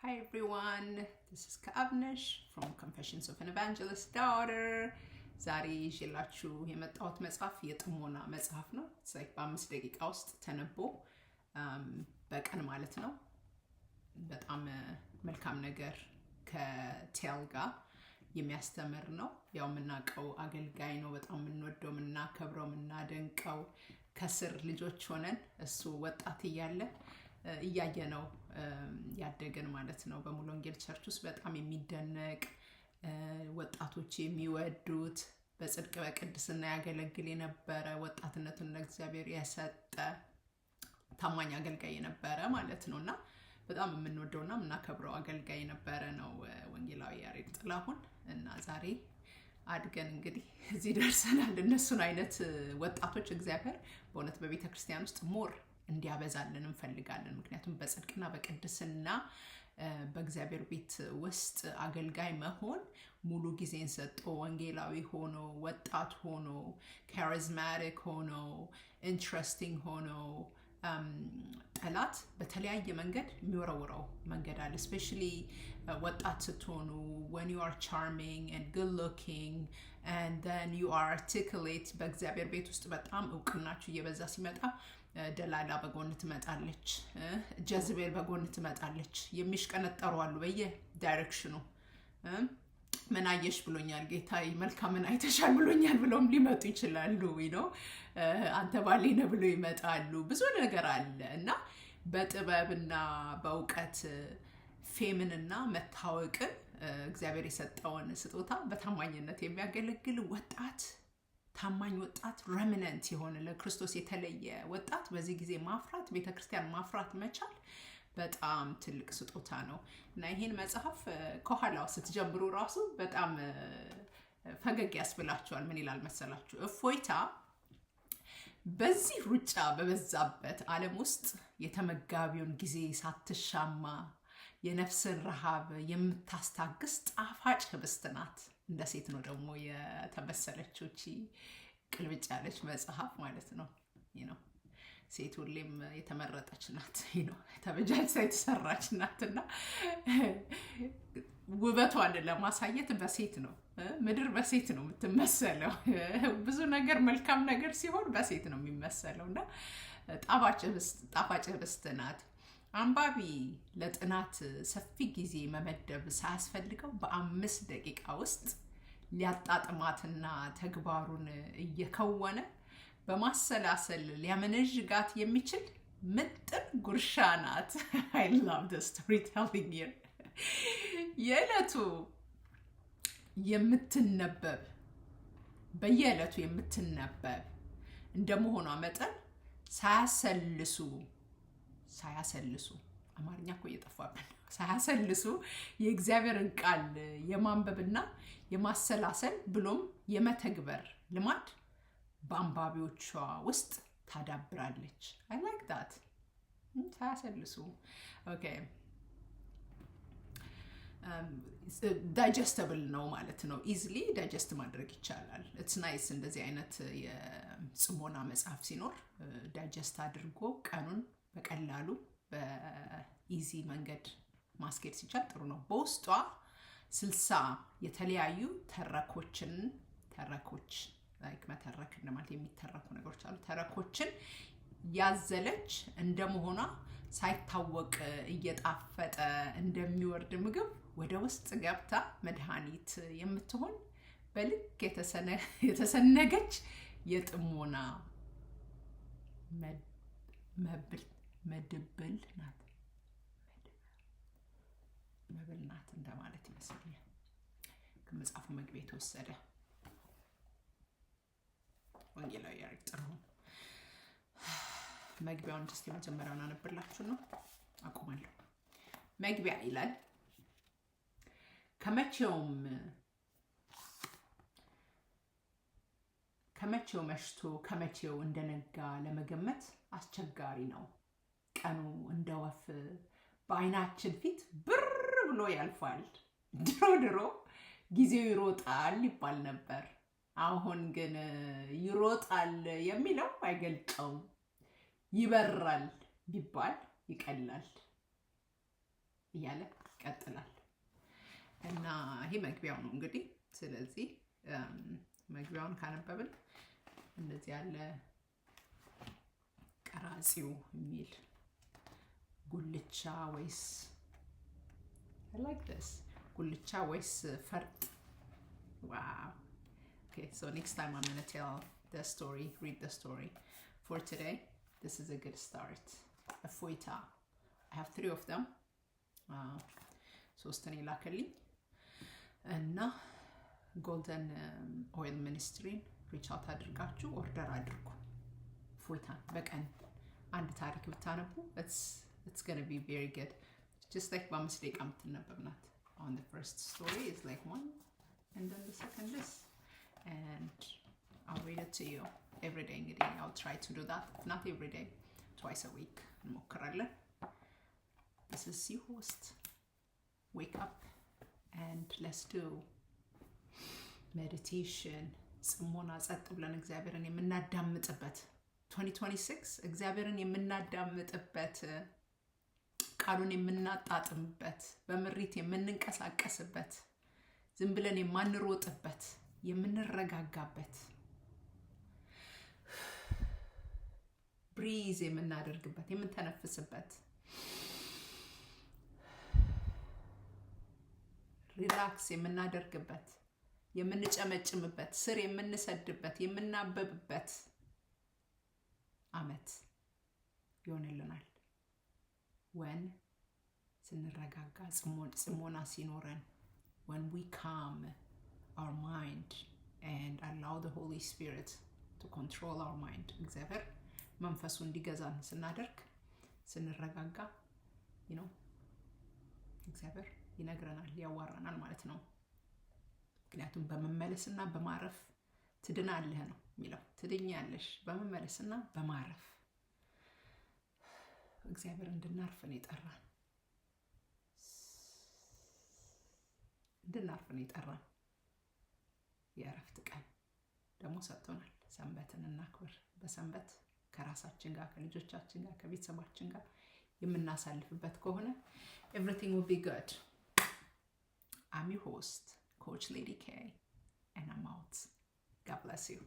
Hi everyone, this is Kavnesh from Confessions of an Evangelist Daughter. ዛሬ ይዤላችሁ የመጣሁት መጽሐፍ የጥሞና መጽሐፍ ነው። በ5 ደቂቃ ውስጥ ተነቦ በቀን ማለት ነው። በጣም መልካም ነገር ከቴል ጋር የሚያስተምር ነው። ያው የምናውቀው አገልጋይ ነው። በጣም የምንወደው የምናከብረው የምናደንቀው ከስር ልጆች ሆነን እሱ ወጣት እያየ ነው ያደገን ማለት ነው። በሙሉ ወንጌል ቸርች ውስጥ በጣም የሚደነቅ ወጣቶች የሚወዱት በጽድቅ በቅድስና ያገለግል የነበረ ወጣትነቱን ለእግዚአብሔር የሰጠ ታማኝ አገልጋይ የነበረ ማለት ነውና በጣም የምንወደውና የምናከብረው አገልጋይ የነበረ ነው ወንጌላዊ ያሬድ ጥላሁን። እና ዛሬ አድገን እንግዲህ እዚህ ደርሰናል። እነሱን አይነት ወጣቶች እግዚአብሔር በእውነት በቤተ ክርስቲያን ውስጥ ሞር እንዲያበዛልን እንፈልጋለን። ምክንያቱም በጽድቅና በቅድስና በእግዚአብሔር ቤት ውስጥ አገልጋይ መሆን ሙሉ ጊዜን ሰጥቶ ወንጌላዊ ሆኖ ወጣት ሆኖ ካሪዝማቲክ ሆኖ ኢንትረስቲንግ ሆኖ ጠላት በተለያየ መንገድ የሚወረውረው መንገድ አለ። especially ወጣት ስትሆኑ when you are charming and good looking and then you are articulate በእግዚአብሔር ቤት ውስጥ በጣም እውቅናችሁ እየበዛ ሲመጣ ደላላ በጎን ትመጣለች፣ ጀዝቤል በጎን ትመጣለች። የሚሽቀነጠሩ አሉ በየዳይሬክሽኑ። ምን አየሽ ብሎኛል ጌታዬ፣ መልካምን አይተሻል ብሎኛል ብለውም ሊመጡ ይችላሉ። አንተ ባሌ ነህ ብሎ ይመጣሉ። ብዙ ነገር አለ እና በጥበብና በእውቀት ፌምንና መታወቅን እግዚአብሔር የሰጠውን ስጦታ በታማኝነት የሚያገለግል ወጣት ታማኝ ወጣት ረሚነንት የሆነ ለክርስቶስ የተለየ ወጣት በዚህ ጊዜ ማፍራት ቤተክርስቲያን ማፍራት መቻል በጣም ትልቅ ስጦታ ነው። እና ይሄን መጽሐፍ ከኋላው ስትጀምሩ ራሱ በጣም ፈገግ ያስብላችኋል። ምን ይላል መሰላችሁ? እፎይታ በዚህ ሩጫ በበዛበት ዓለም ውስጥ የተመጋቢውን ጊዜ ሳትሻማ የነፍስን ረሃብ የምታስታግስ ጣፋጭ ህብስት ናት። እንደ ሴት ነው ደግሞ የተመሰለችው እቺ ቅልብጭ ያለች መጽሐፍ ማለት ነው። ሴት ሁሌም የተመረጠች ናት፣ ተበጃጅታ የተሰራች ናትና ውበቷን ለማሳየት በሴት ነው። ምድር በሴት ነው የምትመሰለው። ብዙ ነገር መልካም ነገር ሲሆን በሴት ነው የሚመሰለውና ጣፋጭ ህብስት ናት። አንባቢ ለጥናት ሰፊ ጊዜ መመደብ ሳያስፈልገው በ5 ደቂቃ ውስጥ ሊያጣጥማትና ተግባሩን እየከወነ በማሰላሰል ሊያመነዥጋት የሚችል ምጥን ጉርሻ ናት። I love the storytelling here. የዕለቱ የምትነበብ በየዕለቱ የምትነበብ እንደመሆኗ መጠን ሳያሰልሱ አማርኛ እኮ እየጠፋብን ሳያሰልሱ የእግዚአብሔርን ቃል የማንበብና የማሰላሰል ብሎም የመተግበር ልማድ በአንባቢዎቿ ውስጥ ታዳብራለች። I like that. ሳያሰልሱ okay. ዳይጀስተብል ነው ማለት ነው። ኢዝሊ ዳይጀስት ማድረግ ይቻላል። ኢትስ ናይስ እንደዚህ አይነት የጽሞና መጽሐፍ ሲኖር ዳይጀስት አድርጎ ቀኑን በቀላሉ በኢዚ መንገድ ማስኬድ ሲቻል ጥሩ ነው። በውስጧ 60 የተለያዩ ተረኮች ላይክ መተረክ እንደማለት የሚተረኩ ነገሮች አሉ። ተረኮችን ያዘለች እንደመሆኗ ሳይታወቅ እየጣፈጠ እንደሚወርድ ምግብ ወደ ውስጥ ገብታ መድኃኒት የምትሆን በልክ የተሰነገች የጥሞና መድብል ናት እንደማለት ይመስለኛል። ከመጽሐፉ መግቢያ የተወሰደ ወንጌላዊ ያሬድ ጥላሁን። መግቢያውን just የመጀመሪያውን አነብላችሁ ነው። አቆማለሁ። መግቢያ ይላል ከመቼው መሽቶ ከመቼው እንደነጋ ለመገመት አስቸጋሪ ነው። ቀኑ እንደ ወፍ በአይናችን ፊት ብር ብሎ ያልፋል። ድሮ ጊዜው ይሮጣል ይባል ነበር። አሁን ግን ይሮጣል የሚለው አይገልጸውም። ይበራል ቢባል ይቀላል። እያለ ይቀጥላል እና ይሄ መግቢያው ነው እንግዲህ። ስለዚህ መግቢያውን ካነበብን እንደዚህ ያለ ቀራጺው የሚል ጉልቻ ወይስ I like this ጉልቻ ወይስ ፈርጥ wow okay so next time I'm going to tell the story, read the story. For today this is a good start. እፎይታ I have 3 of them. ሶስትን ይላከልኝ እና ጎልደን ኦይል ሚኒስትሪን ሪች አውት አድርጋችሁ ኦርደር አድርጉ። እፎይታን በቀን አንድ ታሪክ ብታነቡ it's going to be very good. Just like በ5 ደቂቃ የምትነበብ ናት። On the first story is like 1 and then the second this and I'll read it to you every day. እንግዲህ I'll try to do that, not every day, twice a week እንሞክራለን። This is your host. Wake up and let's do meditation. ጽሞና ጸጥ ብለን እግዚአብሔርን የምናዳምጥበት 2026 እግዚአብሔርን የምናዳምጥበት ቃሉን የምናጣጥምበት በምሪት የምንንቀሳቀስበት ዝም ብለን የማንሮጥበት የምንረጋጋበት ብሪዝ የምናደርግበት የምንተነፍስበት ሪላክስ የምናደርግበት የምንጨመጭምበት ስር የምንሰድበት የምናበብበት አመት ይሆንልናል። when ስንረጋጋ ጽሞና ሲኖረን when we calm our mind and allow the Holy Spirit to control our mind እግዚአብሔር መንፈሱ እንዲገዛን ስናደርግ ስንረጋጋ እግዚአብሔር ይነግረናል ያዋራናል ማለት ነው። ምክንያቱም በመመለስና በማረፍ ትድናለህ ነው የሚለው። ትድኛለሽ በመመለስና በማረፍ እግዚአብሔር እንድናርፍ ነው የጠራን። የጠራን የእረፍት ቀን ደግሞ ሰጥቶናል። ሰንበትን እናክብር። በሰንበት ከራሳችን ጋር ከልጆቻችን ጋር ከቤተሰባችን ጋር የምናሳልፍበት ከሆነ everything will be good. I'm your host, Coach Lady K, and I'm out. God bless you.